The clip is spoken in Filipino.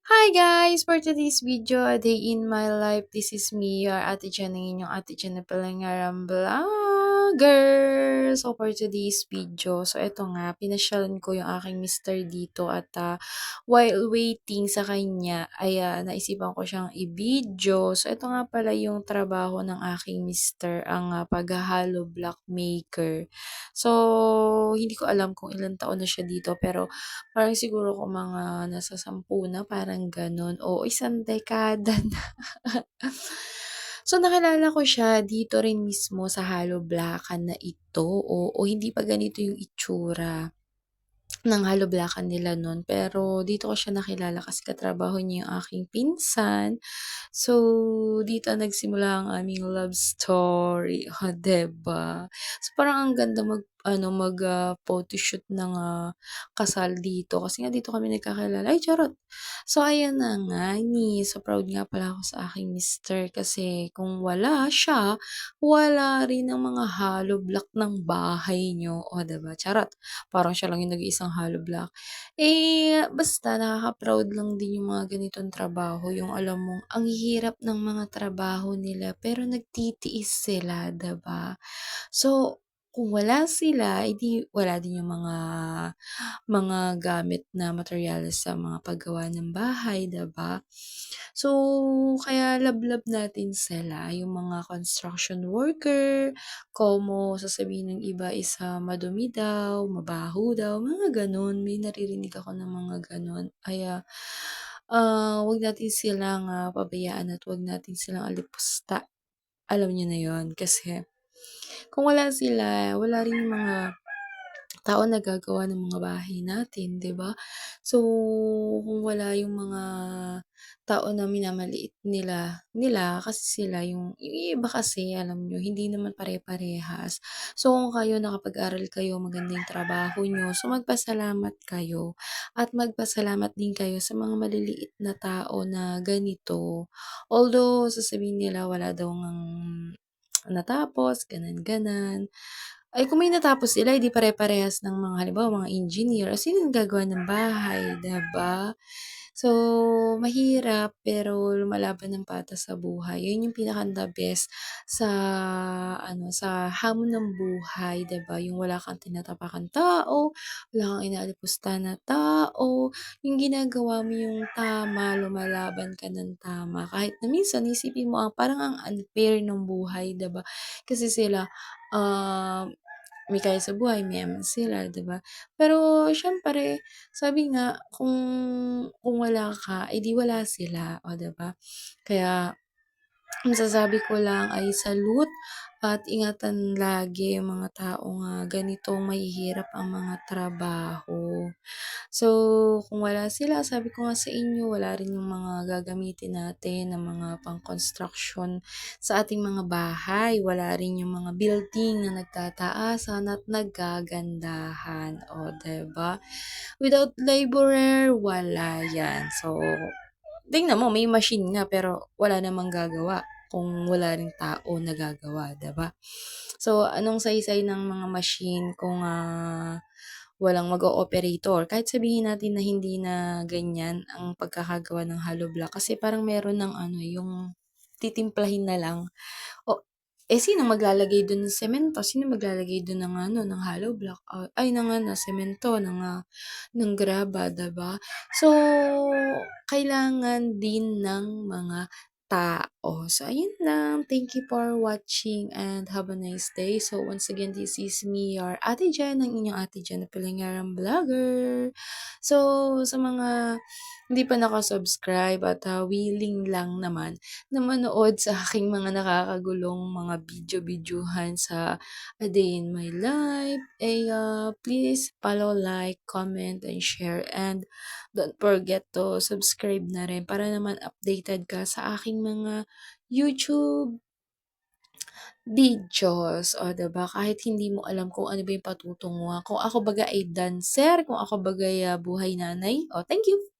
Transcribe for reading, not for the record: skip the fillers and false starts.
Hi guys! For today's video, a day in my life. This is me, your ate Jen, ang inyong ate Jen na palangaram vlogger. So for today's video, so eto nga, pinasyalan ko yung aking mister dito at while waiting sa kanya, ay naisipan ko siyang i-video. So eto nga pala yung trabaho ng aking mister, ang paghahalo block maker. So hindi ko alam kung ilang taon na siya dito pero parang siguro kung mga nasa 10 na, parang gano'n o isang dekada na. So, nakilala ko siya dito rin mismo sa Hollow Blacan na ito, o hindi pa ganito yung itsura ng Hollow Blacan nila nun. Pero dito ko siya nakilala kasi katrabaho niya yung aking pinsan. So, dito nagsimula ang aming love story, oh, 'di ba? So, parang ang ganda photoshoot ng kasal dito kasi nga dito kami nagkakilala. Ay, charot! So, ayan na nga ni, so proud nga pala ako sa aking mister kasi kung wala siya, wala rin ang mga hollow block ng bahay niyo, oh, 'di ba? Charot! Parang siya lang yung nag-iisang hollow block. Basta nakaka-proud lang din yung mga ganitong trabaho, yung alam mong ang hirap ng mga trabaho nila pero nagtitiis sila, 'di ba? So, kung wala sila, wala din yung mga gamit na materyales sa mga paggawa ng bahay, 'di ba? So, kaya love natin sila, yung mga construction worker, como sasabihin ng iba is madumi daw, mabaho daw, mga gano'n. May naririnig ako ng mga gano'n. Kaya, 'wag natin silang pabayaan at 'wag natin silang alipusta. Alam niyo na 'yon, kasi kung wala sila, wala rin yung mga tao na gagawa ng mga bahay natin, 'di ba? So, kung wala yung mga tao na minamaliit nila kasi sila yung iba kasi alam niyo hindi naman pare-parehas. So, kung kayo nakapag-aral kayo, maganda yung trabaho niyo, so magpasalamat kayo at magpasalamat din kayo sa mga maliliit na tao na ganito. Although sasabihin nila wala daw ngang natapos, ganan-ganan. Ay kung may natapos sila, eh, pare-parehas ng mga halimbawa mga engineer, sino yung gagawa ng bahay, 'di ba? So, mahirap pero lumalaban ng patas sa buhay. 'Yun yung pinaka-the best sa sa hamon ng buhay, 'di ba? Yung wala kang tinatapakang tao, wala kang inaalipusta na tao, yung ginagawa mo yung tama, lumalaban ka ng tama. Kahit na minsan isipin mo, parang ang unfair ng buhay, 'di ba? Kasi sila, um may kaya sa buhay, mayaman sila, 'di ba? Pero siyempre, sabi nga kung wala ka, eh, wala sila, oh, 'di ba? Kaya masasabi ko lang ay salute at ingatan lagi yung mga taong ganitong mahihirap ang mga trabaho. So, kung wala sila, sabi ko nga sa inyo, wala rin yung mga gagamitin natin na mga pang-construction sa ating mga bahay. Wala rin yung mga building na nagtataasan at nagagandahan. O, 'di ba? Without laborer, wala yan. So, tingnan mo, may machine nga pero wala namang gagawa kung wala ring tao na gagawa, 'di ba? So, anong saysay ng mga machine kung walang mag-o-operator? Kahit sabihin natin na hindi na ganyan ang pagkakagawa ng hollow block kasi parang meron ng yung titimplahin na lang. O, sino maglalagay dun ng semento? Sino maglalagay dun ng ng hollow block? Ay, ng semento, ng graba, 'di ba? So, kailangan din ng mga tao. So, ayun lang. Thank you for watching and have a nice day. So, once again, this is me, your Ate Jen, ang inyong Ate Jen na Pilingaram Vlogger. So, sa mga hindi pa nakasubscribe at willing lang naman na manood sa aking mga nakakagulong mga video-videohan sa A Day in My Life, please follow, like, comment, and share. And don't forget to subscribe na rin para naman updated ka sa aking mga YouTube videos. O, 'di ba? Kahit hindi mo alam kung ano ba yung patutunguhan. Kung ako baga ay dancer, kung ako baga ay buhay nanay. O, thank you!